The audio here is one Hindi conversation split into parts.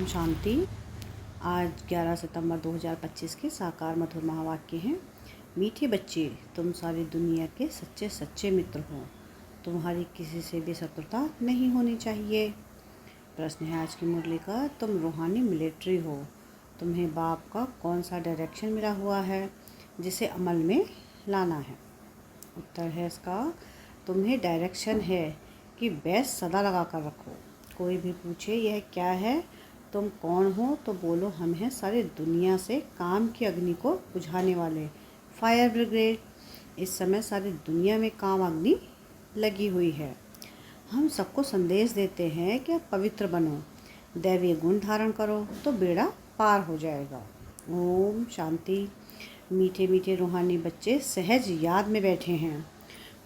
शांति। आज 11 सितंबर 2025 के साकार मधुर महावाक्य हैं। मीठे बच्चे, तुम सारी दुनिया के सच्चे सच्चे मित्र हो। तुम्हारी किसी से भी शत्रुता नहीं होनी चाहिए। प्रश्न है आज की मुरली का, तुम रूहानी मिलिट्री हो। तुम्हें बाप का कौन सा डायरेक्शन मिला हुआ है जिसे अमल में लाना है। उत्तर है इसका, तुम्हें डायरेक्शन है कि बैस सदा लगा कर रखो। कोई भी पूछे यह क्या है, तुम कौन हो, तो बोलो हम हैं सारी दुनिया से काम की अग्नि को बुझाने वाले फायर ब्रिगेड। इस समय सारी दुनिया में काम अग्नि लगी हुई है। हम सबको संदेश देते हैं कि आप पवित्र बनो, दैवीय गुण धारण करो तो बेड़ा पार हो जाएगा। ओम शांति। मीठे मीठे रूहानी बच्चे सहज याद में बैठे हैं।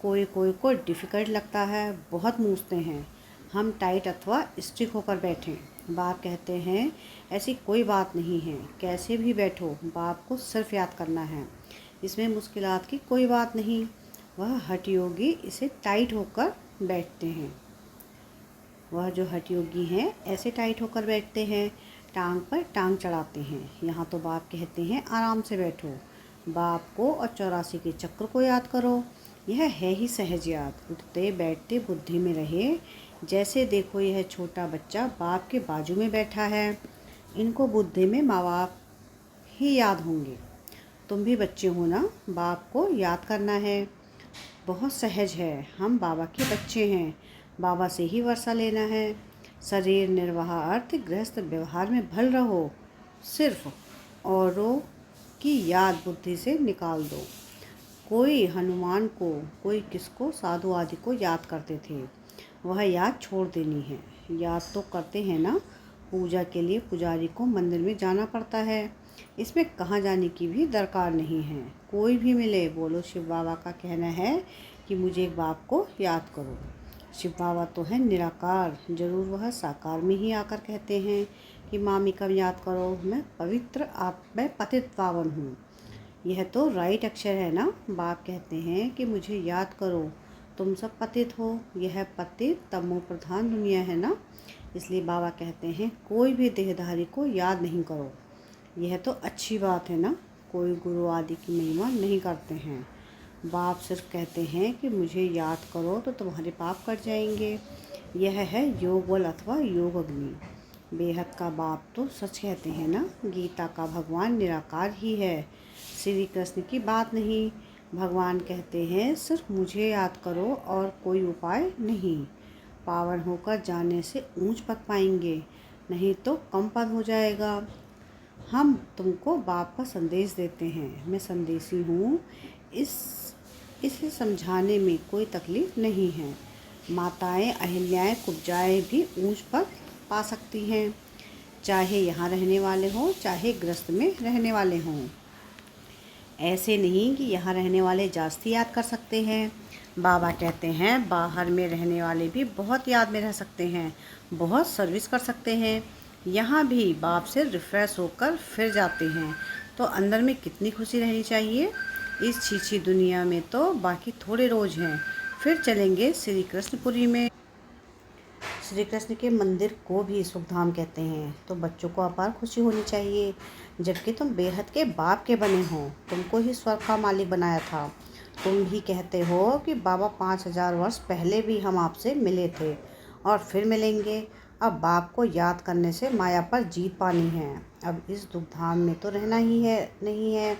कोई को डिफ़िकल्ट लगता है, बहुत मूझते हैं। हम टाइट अथवा स्ट्रिक होकर बैठें। बाप कहते हैं ऐसी कोई बात नहीं है, कैसे भी बैठो बाप को सिर्फ याद करना है। इसमें मुश्किलात की कोई बात नहीं। वह हठ योगी इसे टाइट होकर बैठते हैं। वह जो हठ योगी हैं ऐसे टाइट होकर बैठते हैं, टांग पर टांग चढ़ाते हैं। यहाँ तो बाप कहते हैं आराम से बैठो, बाप को और 84 के चक्र को याद करो। यह है ही सहज याद। उठते बैठते बुद्धि में रहे। जैसे देखो यह छोटा बच्चा बाप के बाजू में बैठा है, इनको बुद्धि में माँ बाप ही याद होंगे। तुम भी बच्चे हो ना, बाप को याद करना है। बहुत सहज है, हम बाबा के बच्चे हैं, बाबा से ही वर्षा लेना है। शरीर निर्वाह अर्थ गृहस्थ व्यवहार में भल रहो। सिर्फ औरों की याद बुद्धि से निकाल दो। कोई हनुमान को, कोई किसको, साधु आदि को याद करते थे, वह याद छोड़ देनी है। याद तो करते हैं ना। पूजा के लिए पुजारी को मंदिर में जाना पड़ता है, इसमें कहाँ जाने की भी दरकार नहीं है। कोई भी मिले बोलो शिव बाबा का कहना है कि मुझे एक बाप को याद करो। शिव बाबा तो है निराकार, जरूर वह साकार में ही आकर कहते हैं कि मामी कब याद करो, मैं पवित्र मैं पतित पावन हूँ। यह तो राइट अक्षर है ना। बाप कहते हैं कि मुझे याद करो, तुम सब पतित हो। यह पतित तमो प्रधान दुनिया है ना, इसलिए बाबा कहते हैं कोई भी देहधारी को याद नहीं करो। यह तो अच्छी बात है ना। कोई गुरु आदि की महिमा नहीं करते हैं। बाप सिर्फ कहते हैं कि मुझे याद करो तो तुम्हारे पाप कट जाएंगे। यह है योग बल अथवा योग अग्नि। बेहद का बाप तो सच कहते हैं ना। गीता का भगवान निराकार ही है, श्री कृष्ण की बात नहीं। भगवान कहते हैं सिर्फ मुझे याद करो और कोई उपाय नहीं। पावन होकर जाने से ऊंच पद पाएंगे, नहीं तो कम पद हो जाएगा। हम तुमको बाप का संदेश देते हैं, मैं संदेशी हूँ। इसे समझाने में कोई तकलीफ नहीं है। माताएं अहिल्याएं कुब्जाएं भी ऊंच पद पा सकती हैं, चाहे यहाँ रहने वाले हों चाहे ग्रस्त में रहने वाले हों। ऐसे नहीं कि यहाँ रहने वाले जास्ती याद कर सकते हैं। बाबा कहते हैं बाहर में रहने वाले भी बहुत याद में रह सकते हैं, बहुत सर्विस कर सकते हैं। यहाँ भी बाप से रिफ़्रेश होकर फिर जाते हैं, तो अंदर में कितनी खुशी रहनी चाहिए। इस छीछी दुनिया में तो बाकी थोड़े रोज़ हैं, फिर चलेंगे श्री कृष्णपुरी में। श्री कृष्ण के मंदिर को भी सुखधाम कहते हैं, तो बच्चों को अपार खुशी होनी चाहिए। जबकि तुम बेहद के बाप के बने हो, तुमको ही स्वर्ग का मालिक बनाया था। तुम ही कहते हो कि बाबा 5000 वर्ष पहले भी हम आपसे मिले थे और फिर मिलेंगे। अब बाप को याद करने से माया पर जीत पानी है। अब इस दुखधाम में तो रहना ही है नहीं है।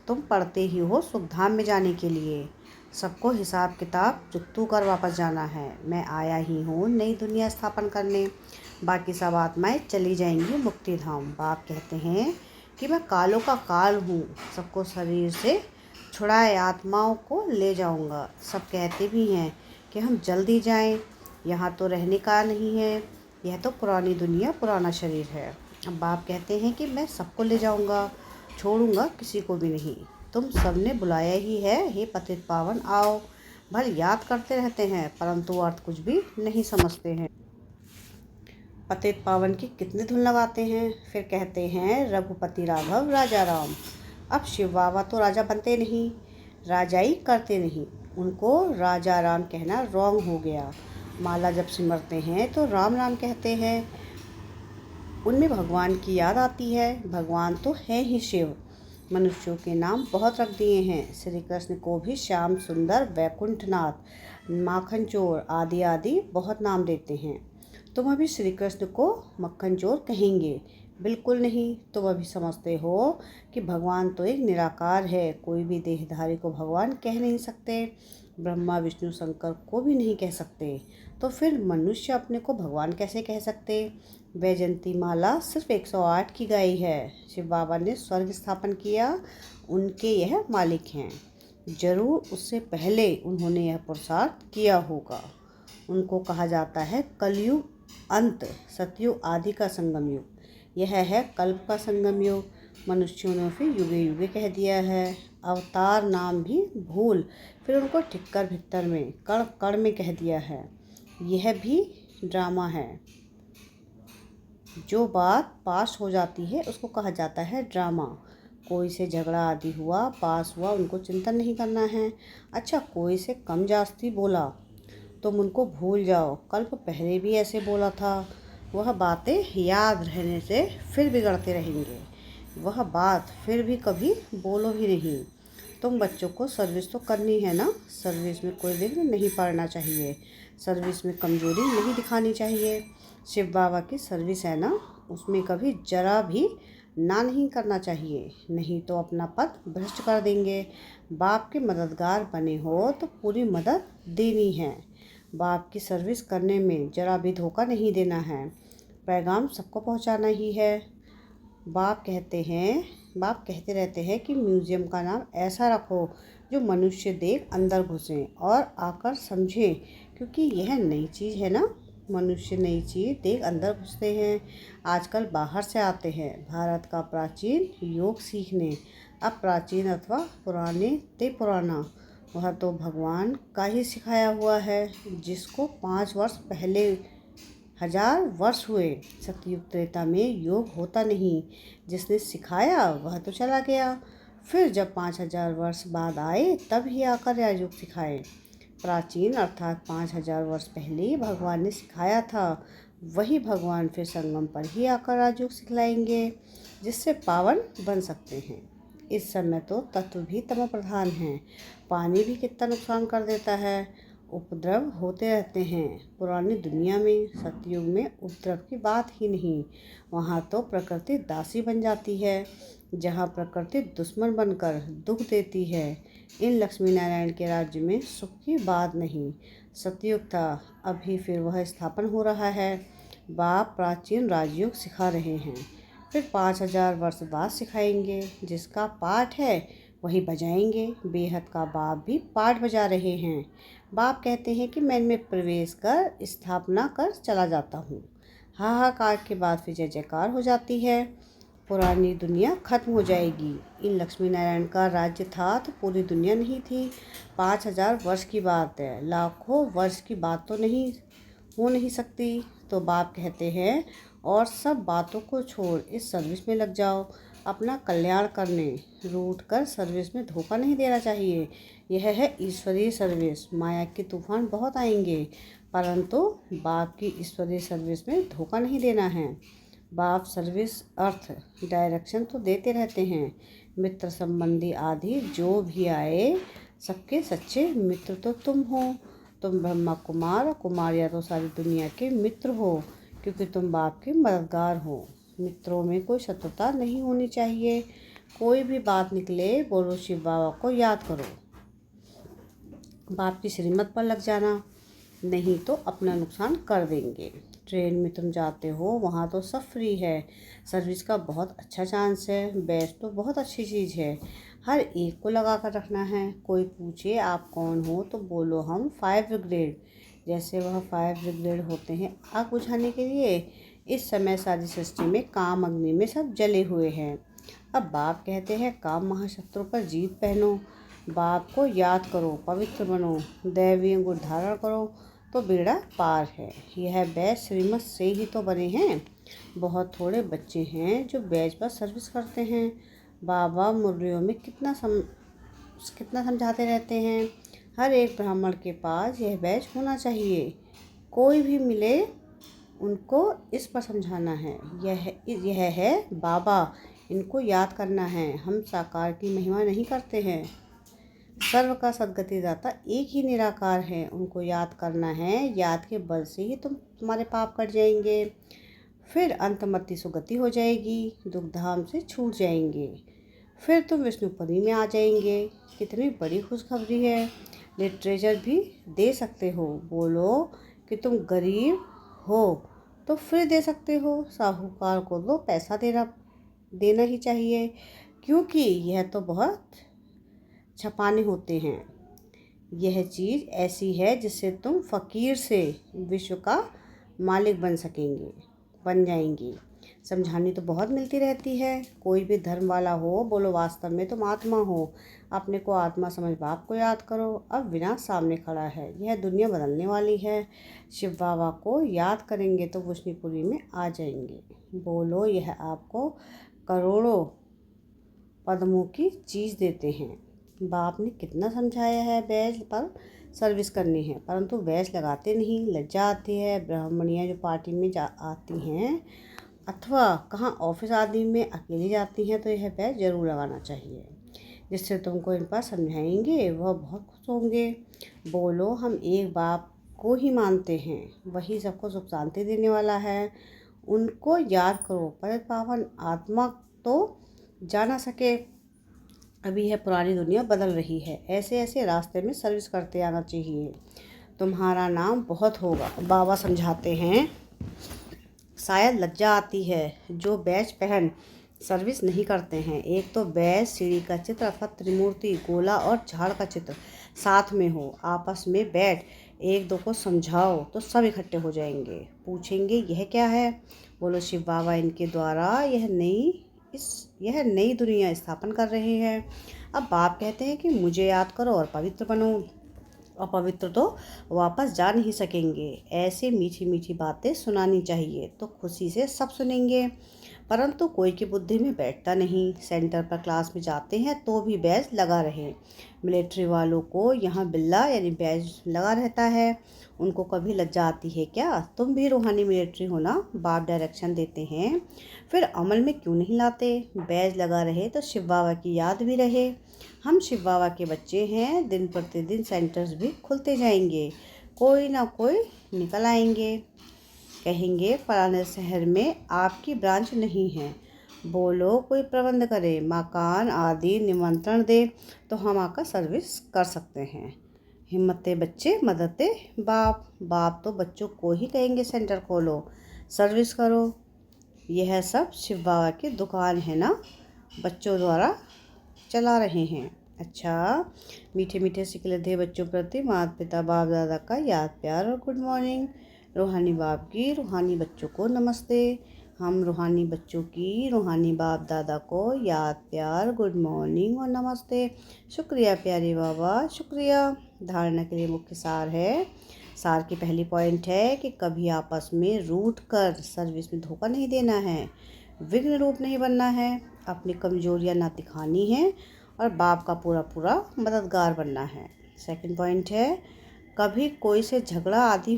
तुम पढ़ते ही हो सुखधाम में जाने के लिए। सबको हिसाब किताब चुकतू कर वापस जाना है। मैं आया ही हूँ नई दुनिया स्थापन करने, बाकी सब आत्माएं चली जाएंगी मुक्ति धाम। बाप कहते हैं कि मैं कालों का काल हूँ, सबको शरीर से छुड़ाए आत्माओं को ले जाऊँगा। सब कहते भी हैं कि हम जल्दी जाएं, यहाँ तो रहने का नहीं है, यह तो पुरानी दुनिया पुराना शरीर है। अब बाप कहते हैं कि मैं सबको ले जाऊँगा, छोड़ूंगा किसी को भी नहीं। तुम सबने बुलाया ही है, हे पतित पावन आओ। भल याद करते रहते हैं परंतु अर्थ कुछ भी नहीं समझते हैं। पतित पावन की कितनी धुन लगाते हैं, फिर कहते हैं रघुपति राघव राजा राम। अब शिव बाबा तो राजा बनते नहीं, राजाई करते नहीं, उनको राजा राम कहना रॉन्ग हो गया। माला जब सिमरते हैं तो राम राम कहते हैं। उनमें भगवान की याद आती है। भगवान तो है ही शिव। मनुष्यों के नाम बहुत रख दिए हैं। श्री कृष्ण को भी श्याम सुंदर, वैकुंठनाथ, माखन चोर आदि आदि बहुत नाम देते हैं। तुम अभी श्री कृष्ण को मक्खन चोर कहेंगे? बिल्कुल नहीं। तुम अभी समझते हो कि भगवान तो एक निराकार है, कोई भी देहधारी को भगवान कह नहीं सकते, ब्रह्मा विष्णु शंकर को भी नहीं कह सकते। तो फिर मनुष्य अपने को भगवान कैसे कह सकते? वैजयंती माला सिर्फ 108 की गाई है। शिव बाबा ने स्वर्ग स्थापन किया, उनके यह मालिक हैं। जरूर उससे पहले उन्होंने यह पुरुषार्थ किया होगा। उनको कहा जाता है कलयुग अंत, सतयुग आदि का संगम युग। यह है कल्प का संगम युग। मनुष्यों ने फिर युगे युगे कह दिया है। अवतार नाम भी भूल, फिर उनको ठिक्कर भिक्तर में, कण कण में कह दिया है। यह भी ड्रामा है। जो बात पास हो जाती है उसको कहा जाता है ड्रामा। कोई से झगड़ा आदि हुआ, पास हुआ, उनको चिंतन नहीं करना है। अच्छा, कोई से कम जास्ती बोला, तुम उनको भूल जाओ, कल्प पहले भी ऐसे बोला था। वह बातें याद रहने से फिर बिगड़ते रहेंगे। वह बात फिर भी कभी बोलो भी नहीं। तुम बच्चों को सर्विस तो करनी है ना। सर्विस में कोई विघ्न नहीं पड़ना चाहिए। सर्विस में कमजोरी नहीं दिखानी चाहिए। शिव बाबा की सर्विस है ना, उसमें कभी जरा भी ना नहीं करना चाहिए, नहीं तो अपना पद भ्रष्ट कर देंगे। बाप के मददगार बने हो तो पूरी मदद देनी है। बाप की सर्विस करने में जरा भी धोखा नहीं देना है। पैगाम सबको पहुंचाना ही है। बाप कहते रहते हैं कि म्यूजियम का नाम ऐसा रखो जो मनुष्य देख अंदर घुसें और आकर समझें, क्योंकि यह नई चीज़ है ना। मनुष्य नई चीज़ देख अंदर घुसते हैं। आजकल बाहर से आते हैं भारत का प्राचीन योग सीखने। अब प्राचीन अथवा पुराने ते पुराना, वह तो भगवान का ही सिखाया हुआ है, जिसको 5 वर्ष पहले 1000 वर्ष हुए। सतयुग त्रेता में योग होता नहीं। जिसने सिखाया वह तो चला गया, फिर जब 5000 वर्ष बाद आए तब ही आकर राजयोग सिखाए। प्राचीन अर्थात 5000 वर्ष पहले भगवान ने सिखाया था, वही भगवान फिर संगम पर ही आकर राजयोग सिखलाएंगे, जिससे पावन बन सकते हैं। इस समय तो तत्व भी तमो प्रधान हैं। पानी भी कितना नुकसान कर देता है। उपद्रव होते रहते हैं। पुरानी दुनिया में, सतयुग में उपद्रव की बात ही नहीं। वहाँ तो प्रकृति दासी बन जाती है, जहाँ प्रकृति दुश्मन बनकर दुख देती है। इन लक्ष्मी नारायण के राज्य में सुख की बात नहीं। सतयुग था, अभी फिर वह स्थापन हो रहा है। बाप प्राचीन राजयोग सिखा रहे हैं, फिर 5000 वर्ष बाद सिखाएंगे। जिसका पाठ है वही बजाएंगे। बेहद का बाप भी पाठ बजा रहे हैं। बाप कहते हैं कि मैं इनमें प्रवेश कर स्थापना कर चला जाता हूँ। हाहाकार के बाद फिर जय जयकार हो जाती है। पुरानी दुनिया खत्म हो जाएगी। इन लक्ष्मी नारायण का राज्य था तो पूरी दुनिया नहीं थी। 5000 वर्ष की बात है, लाखों वर्ष की बात तो नहीं हो नहीं सकती। तो बाप कहते हैं और सब बातों को छोड़ इस सर्विस में लग जाओ, अपना कल्याण करने। रूठ कर सर्विस में धोखा नहीं देना चाहिए। यह है ईश्वरीय सर्विस। माया के तूफान बहुत आएंगे, परंतु बाप की ईश्वरीय सर्विस में धोखा नहीं देना है। बाप सर्विस अर्थ डायरेक्शन तो देते रहते हैं। मित्र संबंधी आदि जो भी आए, सबके सच्चे मित्र तो तुम हो। तुम ब्रह्मा कुमार, कुमारियाँ तो सारी दुनिया के मित्र हो, क्योंकि तुम बाप के मददगार हो। मित्रों में कोई शत्रुता नहीं होनी चाहिए। कोई भी बात निकले, बोलो शिव बाबा को याद करो। बाप की श्रीमत पर लग जाना, नहीं तो अपना नुकसान कर देंगे। ट्रेन में तुम जाते हो, वहाँ तो सब फ्री है। सर्विस का बहुत अच्छा चांस है। बेस्ट तो बहुत अच्छी चीज़ है, हर एक को लगा कर रखना है। कोई पूछे आप कौन हो तो बोलो हम फायर ब्रिगेड। जैसे वह फायर ब्रिगेड होते हैं आग बुझाने के लिए। इस समय सारी सृष्टि में काम अग्नि में सब जले हुए हैं। अब बाप कहते हैं काम महाशत्रु पर जीत पहनो। बाप को याद करो, पवित्र बनो, दैवीय गुण धारण करो तो बेड़ा पार है। यह बैच श्रीमत से ही तो बने हैं। बहुत थोड़े बच्चे हैं जो बैच पर सर्विस करते हैं। बाबा मुरलियों में कितना समझाते रहते हैं। हर एक ब्राह्मण के पास यह बैच होना चाहिए। कोई भी मिले उनको इस पर समझाना है। यह है बाबा, इनको याद करना है। हम साकार की महिमा नहीं करते हैं, सर्व का सद्गति दाता एक ही निराकार है, उनको याद करना है। याद के बल से ही तुम्हारे पाप कट जाएंगे, फिर अंतमति सुगति हो जाएगी, दुख धाम से छूट जाएंगे, फिर तुम विष्णुपदी में आ जाएंगे। कितनी बड़ी खुशखबरी है। लिटरेचर भी दे सकते हो। बोलो कि तुम गरीब हो तो फिर दे सकते हो। साहूकार को तो पैसा देना ही चाहिए, क्योंकि यह तो बहुत छपाने होते हैं। यह चीज़ ऐसी है जिससे तुम फ़कीर से विश्व का मालिक बन जाएंगी। समझानी तो बहुत मिलती रहती है। कोई भी धर्म वाला हो, बोलो वास्तव में तुम आत्मा हो। अपने को आत्मा समझ बाप को याद करो। अब विनाश सामने खड़ा है, यह दुनिया बदलने वाली है। शिव बाबा को याद करेंगे तो विष्णुपुरी में आ जाएंगे। बोलो, यह आपको करोड़ों पद्मों की चीज़ देते हैं। बाप ने कितना समझाया है बैज पर सर्विस करनी है, परंतु बैज लगाते नहीं। लज्जा आती है। ब्राह्मणियाँ जो पार्टी में आती हैं अथवा कहाँ ऑफिस आदि में अकेली जाती हैं, तो यह बैज जरूर लगाना चाहिए, जिससे तुमको इन पर समझाएंगे, वह बहुत खुश होंगे। बोलो, हम एक बाप को ही मानते हैं, वही सबको सुख शांति देने वाला है। उनको याद करो। पर पावन आत्मा तो जा ना सके, अभी यह पुरानी दुनिया बदल रही है। ऐसे ऐसे रास्ते में सर्विस करते आना चाहिए, तुम्हारा नाम बहुत होगा। बाबा समझाते हैं, शायद लज्जा आती है जो बैज पहन सर्विस नहीं करते हैं। एक तो बैज, सीढ़ी का चित्र अथवा त्रिमूर्ति, गोला और झाड़ का चित्र साथ में हो। आपस में बैठ एक दो को समझाओ तो सब इकट्ठे हो जाएंगे। पूछेंगे यह क्या है। बोलो, शिव बाबा इनके द्वारा यह नई दुनिया स्थापन कर रहे हैं। अब बाप कहते हैं कि मुझे याद करो और पवित्र बनो। अपवित्र तो वापस जा नहीं सकेंगे। ऐसे मीठी मीठी बातें सुनानी चाहिए तो खुशी से सब सुनेंगे, परंतु कोई की बुद्धि में बैठता नहीं। सेंटर पर क्लास में जाते हैं तो भी बैज लगा रहे। मिलिट्री वालों को यहाँ बिल्ला यानी बैज लगा रहता है। उनको कभी लज्जा आती है क्या? तुम भी रूहानी मिलिट्री हो ना। बाप डायरेक्शन देते हैं, फिर अमल में क्यों नहीं लाते? बैज लगा रहे तो शिव बाबा की याद भी रहे। हम शिव बाबा के बच्चे हैं। दिन प्रतिदिन सेंटर्स भी खुलते जाएंगे, कोई ना कोई निकल आएंगे। कहेंगे फलाने शहर में आपकी ब्रांच नहीं है। बोलो, कोई प्रबंध करे, मकान आदि निमंत्रण दे तो हम आकर सर्विस कर सकते हैं। हिम्मते बच्चे, मददे बाप। बाप तो बच्चों को ही कहेंगे सेंटर खोलो, सर्विस करो। यह सब शिव बाबा की दुकान है ना, बच्चों द्वारा चला रहे हैं। अच्छा, मीठे मीठे सिकलते बच्चों प्रति माता पिता बाप दादा का याद प्यार और गुड मॉर्निंग। रूहानी बाप की रूहानी बच्चों को नमस्ते। हम रूहानी बच्चों की रूहानी बाप दादा को याद प्यार गुड मॉर्निंग और नमस्ते। शुक्रिया प्यारे बाबा, शुक्रिया। धारणा के लिए मुख्य सार है। सार की पहली पॉइंट है कि कभी आपस में रूठ कर सर्विस में धोखा नहीं देना है, विघ्न रूप नहीं बनना है, अपनी कमजोरियां ना दिखानी है और बाप का पूरा पूरा मददगार बनना है। सेकंड पॉइंट है, कभी कोई से झगड़ा आदि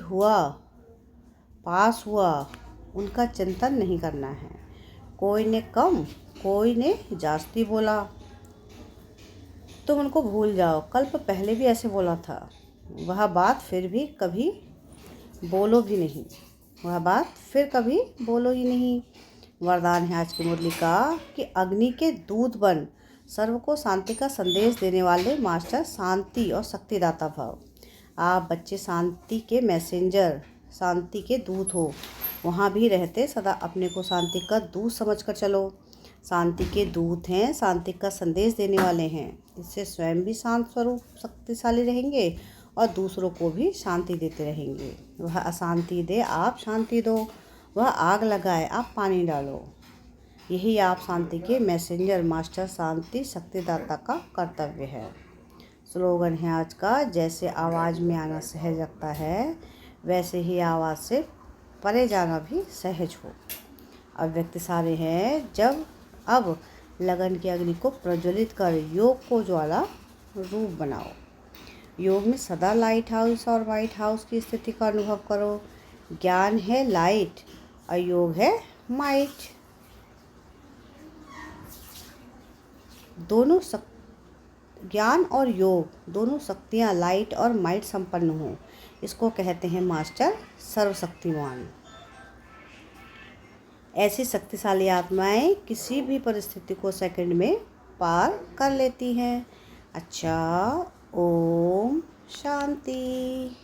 पास हुआ उनका चिंतन नहीं करना है। कोई ने कम कोई ने जास्ती बोला, तुम उनको भूल जाओ। कल्प पहले भी ऐसे बोला था, वह बात फिर भी कभी बोलो भी नहीं। वह बात फिर कभी बोलो ही नहीं। वरदान है आज की मुरली का कि अग्नि के दूत बन सर्व को शांति का संदेश देने वाले मास्टर शांति और शक्तिदाता भव। आप बच्चे शांति के मैसेंजर, शांति के दूत हो। वहाँ भी रहते सदा अपने को शांति का दूत समझकर चलो। शांति के दूत हैं, शांति का संदेश देने वाले हैं। इससे स्वयं भी शांत स्वरूप शक्तिशाली रहेंगे और दूसरों को भी शांति देते रहेंगे। वह अशांति दे, आप शांति दो। वह आग लगाए, आप पानी डालो। यही आप शांति के मैसेंजर मास्टर शांति शक्तिदाता का कर्तव्य है। स्लोगन है आज का, जैसे आवाज़ में आना सहज लगता है, वैसे ही आवाज़ से परे जाना भी सहज हो। अव्यक्त सारे हैं जब अब लगन की अग्नि को प्रज्वलित कर योग को ज्वाला रूप बनाओ। योग में सदा लाइट हाउस और वाइट हाउस की स्थिति का अनुभव करो। ज्ञान है लाइट और योग है माइट। ज्ञान और योग दोनों शक्तियाँ लाइट और माइट संपन्न हों, इसको कहते हैं मास्टर सर्वशक्तिमान। ऐसी शक्तिशाली आत्माएं किसी भी परिस्थिति को सेकंड में पार कर लेती हैं। अच्छा, ओम शांति।